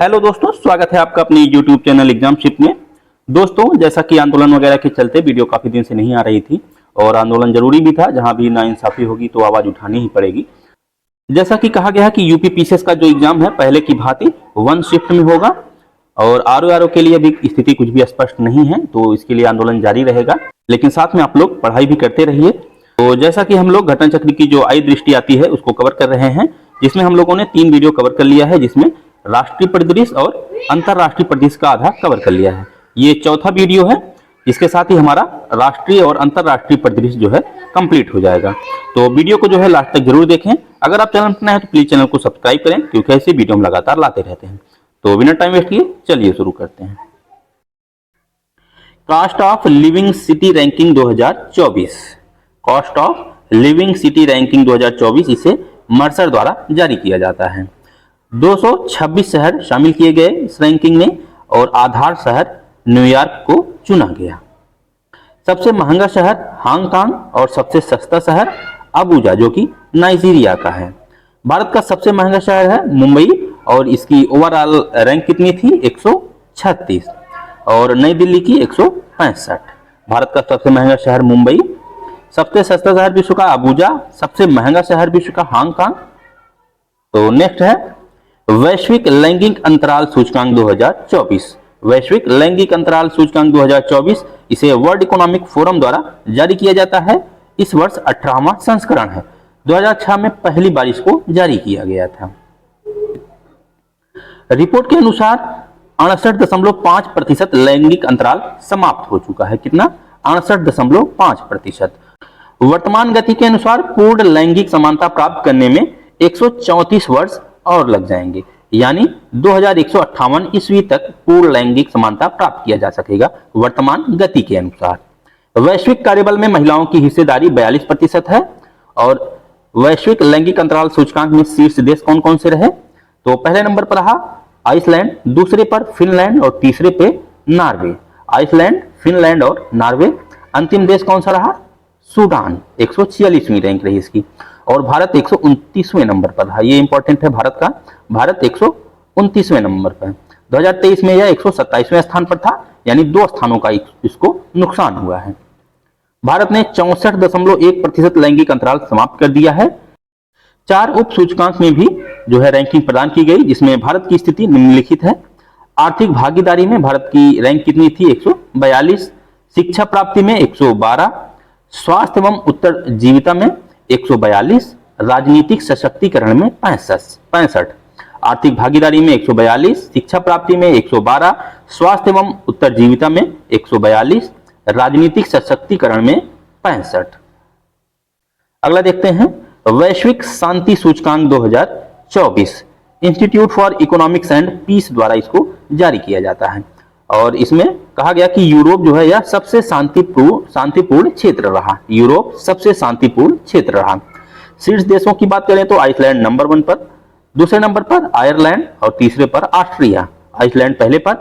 Hello दोस्तों, स्वागत है आपका अपनी YouTube चैनल एग्जामशिप में। दोस्तों, जैसा कि आंदोलन वगैरह के चलते वीडियो काफ़ी दिन से नहीं आ रही थी और आंदोलन जरूरी भी था। जहां भी नाइंसाफी होगी तो आवाज़ उठानी ही पड़ेगी। जैसा कि कहा गया है कि यूपी पीसीएस का जो एग्जाम है पहले की भांति 1 शिफ्ट में होगा और आरओ के लिए भी स्थिति कुछ भी स्पष्ट नहीं है, तो इसके लिए आंदोलन जारी रहेगा। लेकिन साथ में आप लोग पढ़ाई भी करते रहिए। तो जैसा कि हम लोग घटना चक्र की जो आई दृष्टि आती है उसको कवर कर रहे हैं, जिसमें हम लोगों ने 3 वीडियो कवर कर लिया है, जिसमें राष्ट्रीय परिदृश्य और अंतरराष्ट्रीय परिदृश्य का आधा कवर कर लिया है। ये चौथा वीडियो है, इसके साथ ही हमारा राष्ट्रीय और अंतरराष्ट्रीय परिदृश्य जो है कंप्लीट हो जाएगा। तो वीडियो को जो है लास्ट तक जरूर देखें। अगर आप चैनल पर नए हैं तो प्लीज चैनल को सब्सक्राइब करें, क्योंकि ऐसे वीडियो हम लगातार लाते रहते हैं। तो बिना टाइम वेस्ट किए चलिए शुरू करते हैं। Cost of living city ranking 2024, cost of living city ranking 2024, इसे मर्सर द्वारा जारी किया जाता है। 226 शहर शामिल किए गए इस रैंकिंग में और आधार शहर न्यूयॉर्क को चुना गया। सबसे महंगा शहर हांगकांग और सबसे सस्ता शहर अबुजा, जो कि नाइजीरिया का है। भारत का सबसे महंगा शहर है मुंबई और इसकी ओवरऑल रैंक कितनी थी? 136 और नई दिल्ली की 165। भारत का सबसे महंगा शहर मुंबई, सबसे सस्ता शहर विश्व का अबुजा, सबसे महंगा शहर विश्व का हांगकांग। तो नेक्स्ट है वैश्विक लैंगिक अंतराल सूचकांक 2024, वैश्विक लैंगिक अंतराल सूचकांक 2024, इसे वर्ल्ड इकोनॉमिक फोरम द्वारा जारी किया जाता है। इस वर्ष 18वां संस्करण है। 2006 में पहली बार इसको जारी किया गया था। रिपोर्ट के अनुसार 68.5% लैंगिक अंतराल समाप्त हो चुका है। कितना? 68.5%। वर्तमान गति के अनुसार पूर्ण लैंगिक समानता प्राप्त करने में 134 वर्ष और लग जाएंगे, यानी 2158 ईस्वी तक पूर्ण लैंगिक समानता प्राप्त किया जा सकेगा वर्तमान गति के अनुसार। वैश्विक कार्यबल में महिलाओं की हिस्सेदारी 42% है। और वैश्विक लैंगिक अंतराल सूचकांक में शीर्ष देश कौन कौन से रहे? तो पहले नंबर पर रहा आइसलैंड, दूसरे पर फिनलैंड और तीसरे पे नॉर्वे। आइसलैंड, फिनलैंड और नॉर्वे। अंतिम देश कौन सा रहा? सूडान। 146वीं रैंक रही इसकी। और भारत 129वें नंबर पर रहा। ये इंपॉर्टेंट है भारत का। भारत 129वें नंबर पर। 2023 में यह 127वें स्थान पर था, यानी 2 स्थानों का इसको नुकसान हुआ है। भारत ने 64.1% लैंगिक अंतराल समाप्त कर दिया है। 4 उप सूचकांक में भी जो है रैंकिंग प्रदान की गई, जिसमें भारत की स्थिति निम्नलिखित है। आर्थिक भागीदारी में भारत की रैंक कितनी थी? 142। शिक्षा प्राप्ति में 112। स्वास्थ्य एवं उत्तरजीविता में 142। राजनीतिक सशक्तिकरण में 65। आर्थिक भागीदारी में 142, शिक्षा प्राप्ति में 112, स्वास्थ्य एवं उत्तरजीविता में 142, राजनीतिक सशक्तिकरण में 65। अगला देखते हैं वैश्विक शांति सूचकांक 2024, institute for economics and peace द्वारा इसको जारी किया जाता है। और इसमें कहा गया कि यूरोप जो है यह सबसे शांतिपूर्ण क्षेत्र रहा। यूरोप सबसे शांतिपूर्ण क्षेत्र रहा। शीर्ष देशों की बात करें तो आइसलैंड नंबर 1 पर, दूसरे नंबर पर आयरलैंड और तीसरे पर ऑस्ट्रिया। आइसलैंड पहले पर,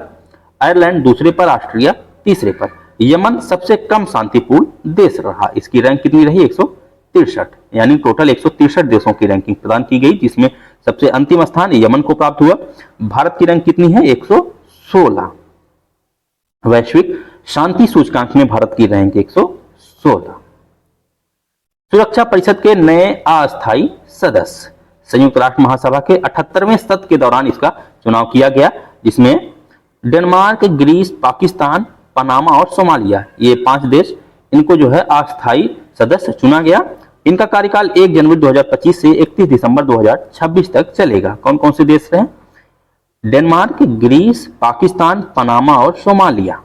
आयरलैंड दूसरे पर, ऑस्ट्रिया तीसरे पर। यमन सबसे कम शांतिपूर्ण देश रहा। इसकी रैंक कितनी रही? 163, यानी टोटल 163 देशों की रैंकिंग प्रदान की गई, जिसमें सबसे अंतिम स्थान यमन को प्राप्त हुआ। भारत की रैंक कितनी है? 116। वैश्विक शांति सूचकांक में भारत की रैंक 116। सुरक्षा परिषद के नए अस्थायी सदस्य, संयुक्त राष्ट्र महासभा के 78वें सत्र के दौरान इसका चुनाव किया गया, जिसमें डेनमार्क, ग्रीस, पाकिस्तान, पनामा और सोमालिया, ये 5 देश, इनको जो है अस्थायी सदस्य चुना गया। इनका कार्यकाल 1 जनवरी 2025 से 31 दिसंबर 2026 तक चलेगा। कौन कौन से देश रहे? डेनमार्क, ग्रीस, पाकिस्तान, पनामा और सोमालिया।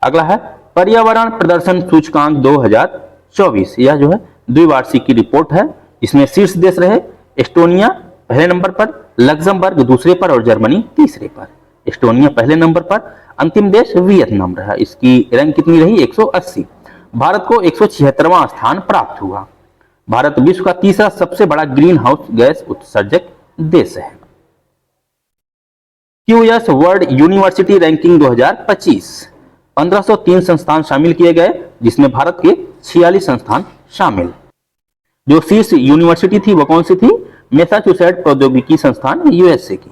अगला है पर्यावरण प्रदर्शन सूचकांक 2024, यह जो है द्विवार्षिक की रिपोर्ट है। इसमें शीर्ष देश रहे एस्टोनिया पहले नंबर पर, लग्जमबर्ग दूसरे पर और जर्मनी तीसरे पर। एस्टोनिया पहले नंबर पर। अंतिम देश वियतनाम रहा। इसकी रैंक कितनी रही? 180। भारत को 176वां स्थान प्राप्त हुआ। भारत विश्व का तीसरा सबसे बड़ा ग्रीन हाउस गैस उत्सर्जक देश है। क्यूएस वर्ल्ड यूनिवर्सिटी रैंकिंग 2025, 1503 संस्थान शामिल किए गए, जिसमें भारत के 46 संस्थान शामिल। जो शीर्ष यूनिवर्सिटी थी वो कौन सी थी? मैसाचुसेट्स प्रौद्योगिकी संस्थान यूएसए की।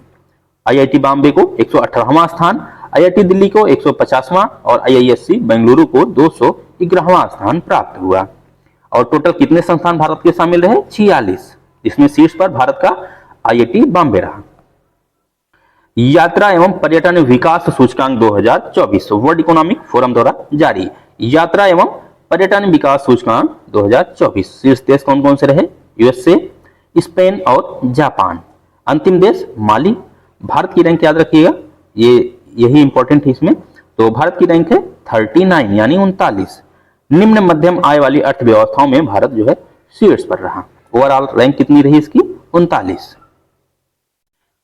IIT बॉम्बे को 118वां स्थान, IIT दिल्ली को 150वां और IISc बेंगलुरु को 211वां स्थान प्राप्त हुआ। और टोटल कितने संस्थान भारत के शामिल रहे? 46, जिसमें शीर्ष पर भारत का IIT बॉम्बे रहा। यात्रा एवं पर्यटन विकास सूचकांक 2024 वर्ल्ड इकोनॉमिक फोरम द्वारा जारी यात्रा एवं पर्यटन विकास सूचकांक 2024 शीर्ष देश कौन कौन से रहे? USA, स्पेन और जापान। अंतिम देश माली। भारत की रैंक याद रखिएगा, यही इंपॉर्टेंट है इसमें। तो भारत की रैंक है 39 यानी 39। निम्न मध्यम आय वाली अर्थव्यवस्थाओं में भारत जो है शीर्ष पर रहा। ओवरऑल रैंक कितनी रही इसकी? 39।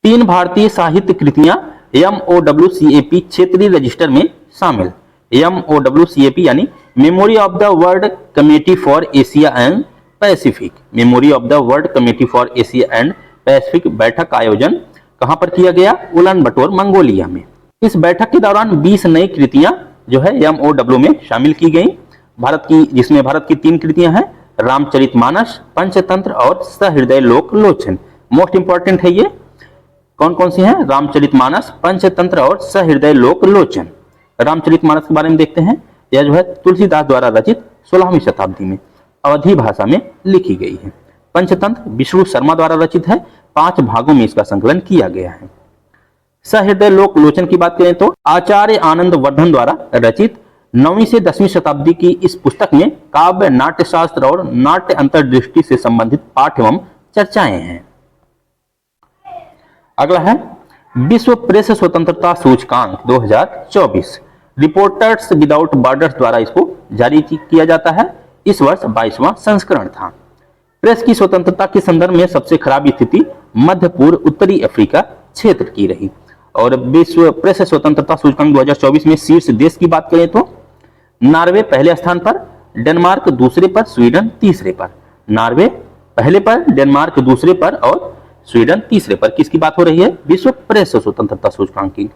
3 भारतीय साहित्य कृतियां MOWCAP क्षेत्रीय रजिस्टर में शामिल। MOWCAP यानी memory of the world committee for Asia and Pacific. Memory of the world committee for Asia and Pacific बैठक का आयोजन कहां पर किया गया? उलान बटोर, मंगोलिया में। इस बैठक के दौरान 20 नई कृतियां जो है MOW में शामिल की गई जिसमें भारत की 3 कृतियां हैं, रामचरितमानस, पंचतंत्र और सहृदय लोक लोचन। मोस्ट इंपॉर्टेंट है ये। कौन कौन सी हैं? रामचरितमानस, पंचतंत्र और सहृदय लोक लोचन। रामचरितमानस के बारे में देखते हैं। यह जो है तुलसीदास द्वारा रचित 16वीं शताब्दी में अवधी भाषा में लिखी गई है। पंचतंत्र विष्णु शर्मा द्वारा रचित है, 5 भागों में इसका संकलन किया गया है। सहृदय लोक लोचन की बात करें तो आचार्य आनंद वर्धन द्वारा रचित 9वीं से 10वीं शताब्दी की इस पुस्तक में काव्य, नाट्य शास्त्र और नाट्य अंतर्दृष्टि से संबंधित पाठ एवं चर्चाएं हैं। अगला है विश्व प्रेस स्वतंत्रता सूचकांक 2024। रिपोर्टर्स विदाउट बॉर्डर्स द्वारा इसको जारी किया जाता है। इस वर्ष 22वां संस्करण था। प्रेस की स्वतंत्रता के संदर्भ में सबसे खराब स्थिति मध्य पूर्व उत्तरी अफ्रीका क्षेत्र की रही। और विश्व प्रेस स्वतंत्रता सूचकांक 2024 में शीर्ष देश की बात करें तो नॉर्वे पहले स्थान पर, डेनमार्क दूसरे पर, स्वीडन तीसरे पर। नॉर्वे पहले पर, डेनमार्क दूसरे पर और स्वीडन तीसरे पर। किसकी बात हो रही है? विश्व प्रेस स्वतंत्रता सूचकांक की।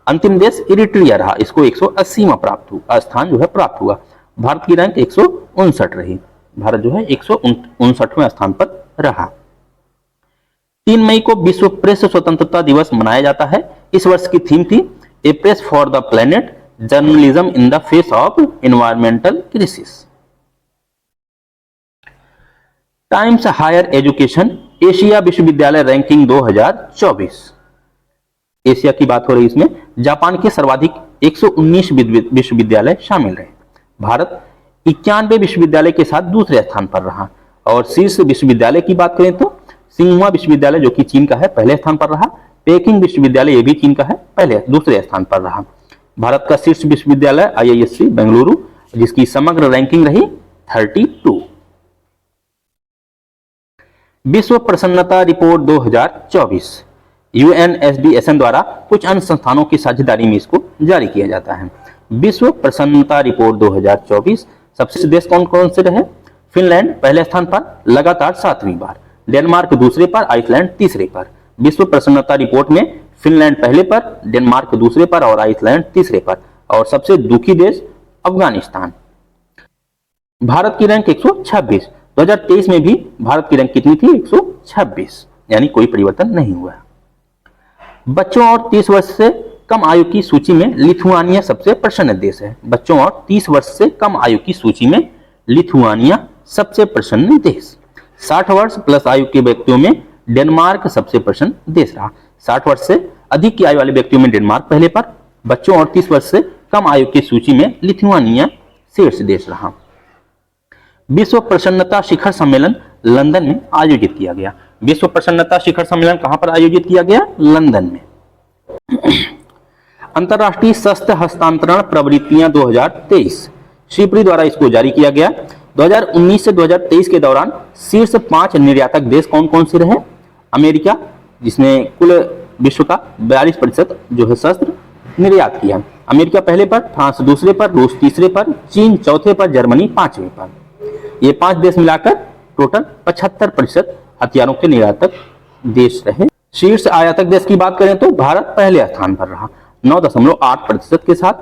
अंतिम देश इरिट्रिया रहा, इसको 180वां स्थान जो है प्राप्त हुआ। भारत की रैंक 159 रही। भारत जो है 159वें स्थान पर रहा। 3 मई को विश्व प्रेस स्वतंत्रता दिवस मनाया जाता है। इस वर्ष की थीम थी a press for the planet, journalism in the face of environmental crisis. Times Higher Education Asia विश्वविद्यालय रैंकिंग 2024। एशिया की बात हो रही, इसमें जापान के सर्वाधिक 119 विश्वविद्यालय शामिल रहे। भारत 91 विश्वविद्यालय के साथ दूसरे स्थान पर रहा। और शीर्ष विश्वविद्यालय की बात करें तो सिंहुआ विश्वविद्यालय जो कि चीन का है पहले स्थान पर रहा। पेकिंग विश्वविद्यालय ये भी चीन का है दूसरे स्थान पर रहा। भारत का शीर्ष विश्वविद्यालय IISc बेंगलुरु, जिसकी समग्र रैंकिंग रही 32। विश्व प्रसन्नता रिपोर्ट 2024 UNSDSN द्वारा कुछ अन्य संस्थानों की साझेदारी में इसको जारी किया जाता है। विश्व प्रसन्नता रिपोर्ट 2024 सबसे देश कौन कौन से रहे? फिनलैंड पहले स्थान पर लगातार 7वीं बार, डेनमार्क दूसरे पर, आइसलैंड तीसरे पर। विश्व प्रसन्नता रिपोर्ट में फिनलैंड पहले पर, डेनमार्क दूसरे पर और आइसलैंड तीसरे पर। और सबसे दुखी देश अफगानिस्तान। भारत की रैंक 126। 2023 में भी भारत की रैंक कितनी थी? 126, यानी कोई परिवर्तन नहीं हुआ। बच्चों और 30 वर्ष से कम आयु की सूची में लिथुआनिया सबसे प्रसन्न देश है। बच्चों और 30 वर्ष से कम आयु की सूची में लिथुआनिया सबसे प्रसन्न देश। 60 वर्ष प्लस आयु के व्यक्तियों में डेनमार्क सबसे प्रसन्न देश रहा। 60 वर्ष से अधिक की आयु वाले व्यक्तियों में डेनमार्क पहले पर, बच्चों और 30 वर्ष से कम आयु की सूची में लिथुआनिया शीर्ष देश रहा। विश्व प्रसन्नता शिखर सम्मेलन लंदन में आयोजित किया गया। विश्व प्रसन्नता शिखर सम्मेलन कहां पर आयोजित किया गया? लंदन में। अंतरराष्ट्रीय शस्त्र हस्तांतरण प्रवृत्तियां 2023 शिप्री द्वारा इसको जारी किया गया। 2019 से 2023 के दौरान शीर्ष 5 निर्यातक देश कौन कौन से रहे? अमेरिका, जिसने कुल विश्व का 42% जो है शस्त्र निर्यात किया। अमेरिका पहले पर, फ्रांस दूसरे पर, रूस तीसरे पर, चीन चौथे पर, जर्मनी 5वें पर। ये 5 देश मिलाकर टोटल 75% हथियारों के निर्यातक देश रहे। शीर्ष आयातक देश की बात करें तो भारत पहले स्थान पर रहा 9.8% के साथ,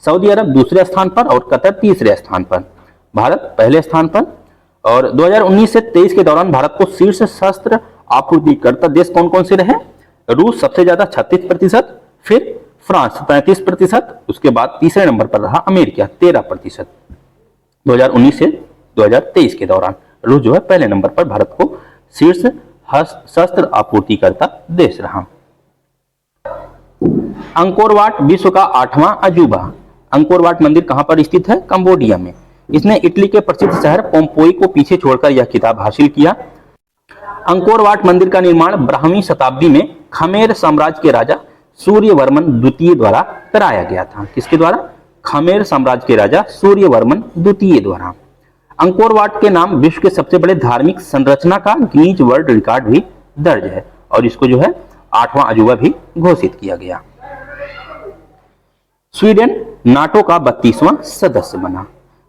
सऊदी अरब दूसरे स्थान पर और कतर तीसरे स्थान पर। भारत पहले स्थान पर। और 2019 से 23 के दौरान भारत को शीर्ष शस्त्र आपूर्तिकर्ता देश कौन कौन से रहे? रूस सबसे ज्यादा 36%, फिर फ्रांस 35%, उसके बाद तीसरे नंबर पर रहा अमेरिका 13%। 2019 से 2023 के दौरान रूस जो है पहले नंबर पर भारत को शीर्ष शस्त्र आपूर्तिकर्ता देश रहा। अंकोर वाट विश्व का 8वां अजूबा। अंकोर वाट मंदिर कहां पर स्थित है? कंबोडिया में। इसने इटली के प्रसिद्ध शहर पोम्पोई को पीछे छोड़कर यह खिताब हासिल किया। अंकोर वाट मंदिर का निर्माण 12वीं शताब्दी में खमेर साम्राज्य के राजा सूर्यवर्मन द्वितीय द्वारा कराया गया था। किसके द्वारा? खमेर साम्राज्य के राजा सूर्यवर्मन द्वितीय द्वारा। अंकोर वाट के नाम विश्व के सबसे बड़े धार्मिक संरचना का गिनीज वर्ल्ड रिकॉर्ड भी दर्ज है और इसको जो है 8वां अजूबा भी घोषित किया गया। स्वीडन नाटो का 32वां सदस्य बना।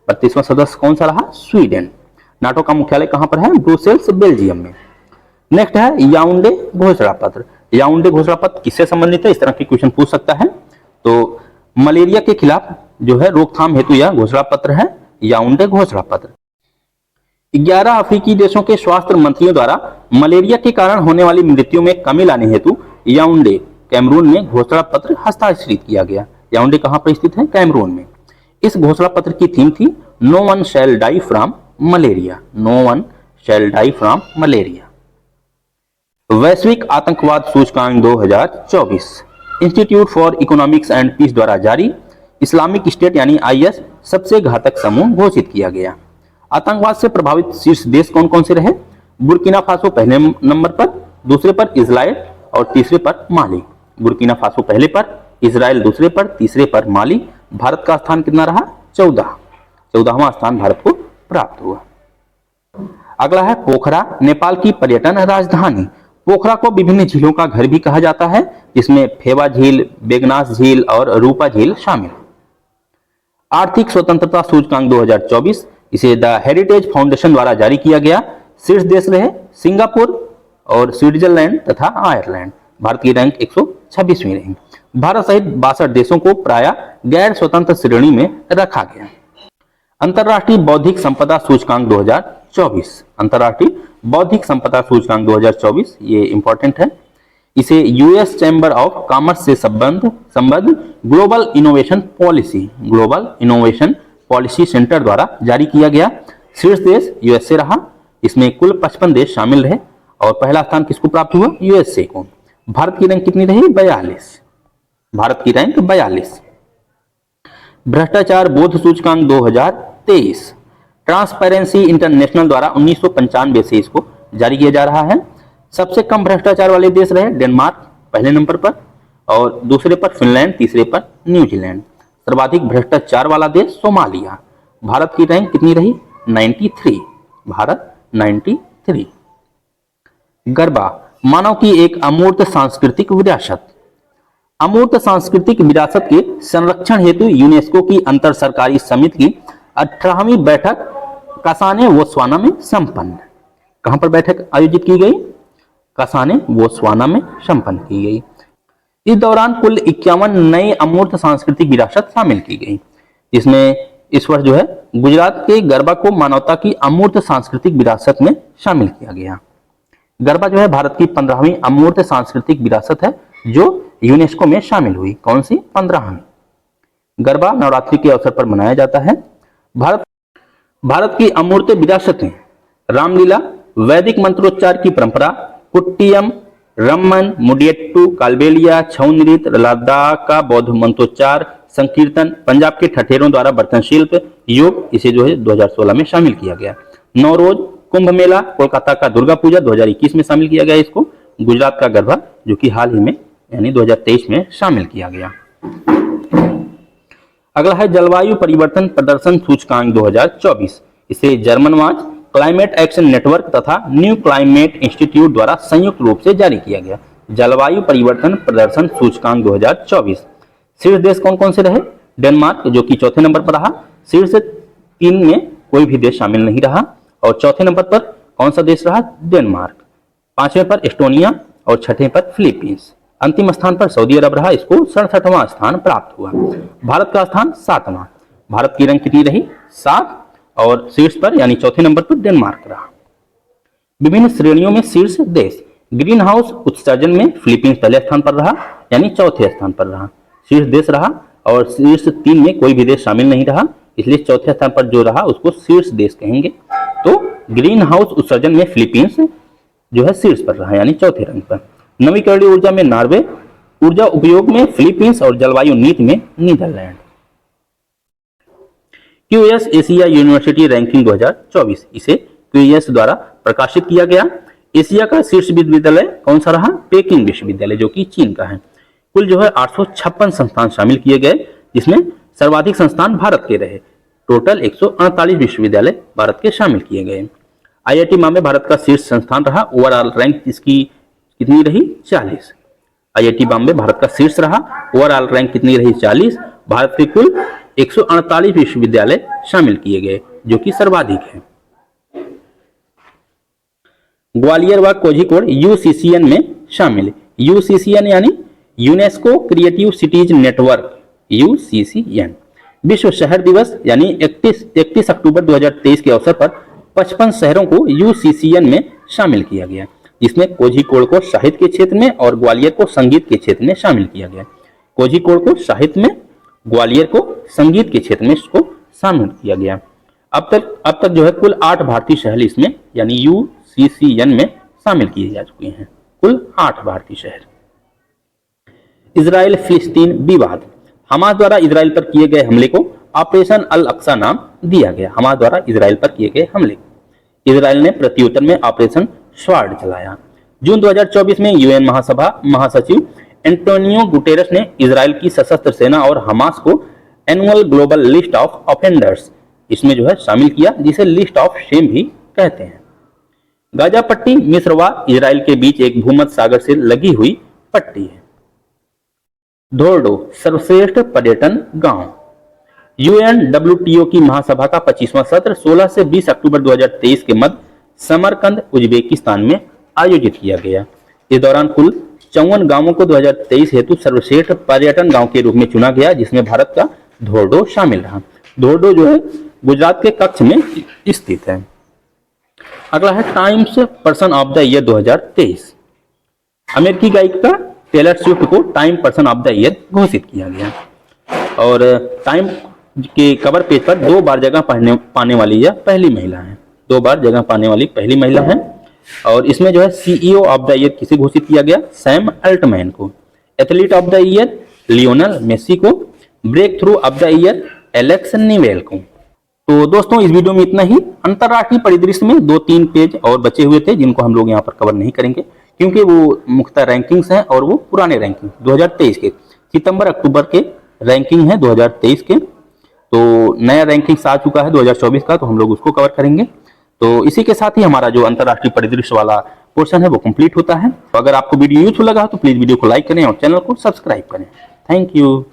32वां सदस्य कौन सा रहा? स्वीडन। नाटो का मुख्यालय कहां पर है? ब्रुसेल्स, बेल्जियम में। नेक्स्ट है याओंडे घोषणा पत्र। याओंडे घोषणा पत्र किससे संबंधित है? इस तरह के क्वेश्चन पूछ सकता है। तो मलेरिया के खिलाफ जो है रोकथाम हेतु यह घोषणा पत्र है, याओंडे घोषणा पत्र। 11 अफ्रीकी देशों के स्वास्थ्य मंत्रियों द्वारा मलेरिया के कारण होने वाली मृत्यु में कमी लाने हेतु याओंडे कैमरून में घोषणा पत्र हस्ताक्षरित किया गया। याओंडे कहां पर स्थित है? कैमरून में। इस घोषणा पत्र की थीम थी no one shall die from malaria. No one shall die from malaria. वैश्विक आतंकवाद सूचकांक 2024 institute for economics and peace द्वारा जारी इस्लामिक स्टेट यानी IS सबसे घातक समूह घोषित किया गया। आतंकवाद से प्रभावित शीर्ष देश कौन कौन से रहे? बुर्किना फासो पहले नंबर पर, दूसरे पर इजराइल और तीसरे पर माली। बुर्किना फासो पहले पर, इजराइल दूसरे पर, तीसरे पर माली। भारत का स्थान कितना रहा? 14वां स्थान भारत को प्राप्त हुआ। अगला है पोखरा, नेपाल की पर्यटन राजधानी। पोखरा को विभिन्न झीलों का घर भी कहा जाता है, जिसमें फेवा झील, बेगनास झील और रूपा झील शामिल। आर्थिक स्वतंत्रता सूचकांक 2024 इसे द हेरिटेज फाउंडेशन द्वारा जारी किया गया। शीर्ष देश रहे सिंगापुर और स्विट्जरलैंड तथा आयरलैंड। भारत की रैंक 126वीं रही। भारत सहित 62 देशों को प्राय गैर स्वतंत्र श्रेणी में रखा गया। अंतरराष्ट्रीय बौद्धिक संपदा सूचकांक 2024। अंतरराष्ट्रीय बौद्धिक संपदा सूचकांक 2024 ये इंपॉर्टेंट है। इसे यूएस चैम्बर ऑफ कॉमर्स से संबद्ध ग्लोबल इनोवेशन पॉलिसी सेंटर द्वारा जारी किया गया। शीर्ष देश यूएसए रहा। इसमें कुल 55 देश शामिल रहे और पहला स्थान किसको प्राप्त हुआ? यूएसए को। भारत की रैंक कितनी रही? 42। भारत की रैंक 42। भ्रष्टाचार बोध सूचकांक 2023 ट्रांसपेरेंसी इंटरनेशनल द्वारा 1995 से इसको जारी किया जा रहा है। सबसे कम भ्रष्टाचार वाले देश रहे डेनमार्क पहले नंबर पर और दूसरे पर फिनलैंड, तीसरे पर न्यूजीलैंड। सर्वाधिक भ्रष्टाचार वाला देश सोमालिया। भारत की रैंक कितनी रही? 93। भारत 93। गरबा मानव की एक अमूर्त सांस्कृतिक विरासत। अमूर्त सांस्कृतिक विरासत के संरक्षण हेतु यूनेस्को की अंतर सरकारी समिति की 18वीं बैठक कासाने बोत्सवाना में संपन्न। कहां पर बैठक आयोजित की गई? कासाने बोत्सवाना में संपन्न की गई। इस दौरान कुल 51 नए अमूर्त सांस्कृतिक विरासत शामिल की गई, जिसमें इस वर्ष जो है गुजरात के गरबा को मानवता की अमूर्त सांस्कृतिक विरासत में शामिल किया गया। गरबा जो है भारत की 15वीं अमूर्त सांस्कृतिक विरासत है जो यूनेस्को में शामिल हुई। कौन सी? 15वीं। गरबा नवरात्रि के अवसर पर मनाया जाता है। भारत की अमूर्त विरासतें रामलीला, वैदिक मंत्रोच्चार की परंपरा, कुट्टियम, रम्मन, मुडियट्टू, कालबेलिया, छऊ नृत्य, लद्दाख का बौद्ध मंत्रोच्चार, संकीर्तन, पंजाब के ठठेरों द्वारा बर्तन शिल्प, योग, इसे जो है 2016 में शामिल किया गया। नौरोज, कुंभ मेला, कोलकाता का दुर्गा पूजा 2021 में शामिल किया गया इसको। गुजरात का गरबा जो कि हाल ही में यानी 2023 में शामिल किया गया। अगला है जलवायु परिवर्तन प्रदर्शन सूचकांक 2024। इसे German watch, climate action network तथा न्यू क्लाइमेट इंस्टीट्यूट द्वारा संयुक्त रूप से जारी किया गया। जलवायु परिवर्तन प्रदर्शन सूचकांक 2024। शीर्ष देश कौन कौन से रहे? डेनमार्क जो कि चौथे नंबर पर रहा। शीर्ष 3 में कोई भी देश शामिल नहीं रहा और चौथे नंबर पर कौन सा देश रहा? डेनमार्क। 5वें पर एस्टोनिया और 6ठे पर फिलीपींस। अंतिम स्थान पर सऊदी अरब रहा, इसको 67वां स्थान प्राप्त हुआ। भारत का स्थान 7वां। भारत की रैंक कितनी रही? 7 और शीर्ष पर यानी चौथे नंबर पर डेनमार्क रहा। विभिन्न श्रेणियों में शीर्ष देश ग्रीन हाउस उत्सर्जन में फिलीपींस पहले स्थान पर रहा, यानी चौथे स्थान पर रहा, शीर्ष देश रहा, और शीर्ष 3 में कोई भी देश शामिल नहीं रहा, इसलिए चौथे स्थान पर जो रहा उसको शीर्ष देश कहेंगे। तो ग्रीन हाउस उत्सर्जन में फिलीपींस जो है शीर्ष पर रहा, यानी चौथे रैंक पर। नवीकरणीय ऊर्जा में नॉर्वे, ऊर्जा उपयोग में फिलीपींस और जलवायु नीति में Netherland. QS Asia university ranking 2024, इसे क्यूएस द्वारा प्रकाशित किया गया। एशिया का शीर्ष विश्वविद्यालय कौन सा रहा? पेकिंग विश्वविद्यालय, जो कि चीन का है। कुल जो है 856 संस्थान शामिल किए गए, जिसमें सर्वाधिक संस्थान भारत के रहे। टोटल 148 विश्वविद्यालय भारत के शामिल किए गए। आईआईटी बॉम्बे भारत का शीर्ष संस्थान रहा। ओवरऑल रैंक इसकी कितनी रही? 40। आईआईटी बॉम्बे भारत का शीर्ष रहा। ओवरऑल रैंक कितनी रही? 40। भारत के कुल 148 विश्वविद्यालय शामिल किए गए, जो कि सर्वाधिक है। ग्वालियर व कोझिकोड यूसीसीएन में शामिल। यूसीसीएन यानी यूनेस्को क्रिएटिव सिटीज नेटवर्क, यूसीसीएन। विश्व शहर दिवस यानी 31 अक्टूबर 2023 के अवसर पर 55 शहरों को यूसीसीएन में शामिल किया गया, जिसमें कोझिकोड को साहित्य के क्षेत्र में और ग्वालियर को संगीत के क्षेत्र में शामिल किया गया। कोझिकोड को साहित्य में, ग्वालियर को संगीत के क्षेत्र में इसको शामिल किया गया। अब तक जो है कुल 8 भारतीय शहर इसमें यानी यूसीसीएन में शामिल किए जा चुके हैं। कुल 8 भारतीय शहर। इजराइल फिलिस्तीन विवाद। हमास द्वारा इजराइल पर किए गए हमले को ऑपरेशन अल अक्सा नाम दिया गया। हमास द्वारा इजराइल पर किए गए हमले। इजराइल ने प्रत्युत्तर में ऑपरेशन स्वार्ड चलाया। जून 2024 में यूएन महासचिव एंटोनियो गुटेरस ने इजराइल की सशस्त्र सेना और हमास को annual global list of offenders इसमें जो है शामिल किया, जिसे लिस्ट ऑफ शेम भी कहते हैं। गाजा पट्टी मिस्र व इजराइल के बीच एक भूमध्य सागर से लगी हुई पट्टी है। धोर्डो सर्वश्रेष्ठ पर्यटन गांव। यूएनडब्ल्यूटीओ की महासभा का 25वां सत्र 16 से 20 अक्टूबर 2023 के मध्य समरकंद उज्बेकिस्तान में आयोजित किया गया। इस दौरान कुल 54 गांवों को 2023 हेतु सर्वश्रेष्ठ पर्यटन गांव के रूप में चुना गया, जिसमें भारत का धोर्डो शामिल रहा। धोर्डो जो है गुजरात के कच्छ में स्थित है। अगला है times person of the year 2023। अमेरिकी गायिका टेलर स्विफ्ट को time person of the year घोषित किया गया और टाइम के कवर पेज पर 2 बार जगह पाने वाली यह पहली महिला है। 2 बार जगह पाने वाली पहली महिला है। और इसमें जो है सीईओ ऑफ द ईयर किसे घोषित किया गया? सैम अल्टमैन को। Athlete of the year Lionel Messi को। Breakthrough of the year Alex Newell को। तो दोस्तों इस वीडियो में इतना ही। अंतरराष्ट्रीय परिदृश्य में 2-3 पेज और बचे हुए थे, जिनको हम लोग यहाँ पर कवर नहीं करेंगे, क्योंकि वो मुख्यतः रैंकिंग्स हैं और वो पुराने रैंकिंग 2023 के सितंबर अक्टूबर के रैंकिंग है 2023 के। तो नया रैंकिंग आ चुका है 2024 का, तो हम लोग उसको कवर करेंगे। तो इसी के साथ ही हमारा जो अंतरराष्ट्रीय परिदृश्य वाला पोर्शन है वो कंप्लीट होता है। तो अगर आपको वीडियो यूजफुल लगा तो प्लीज वीडियो को लाइक करें और चैनल को सब्सक्राइब करें। Thank you.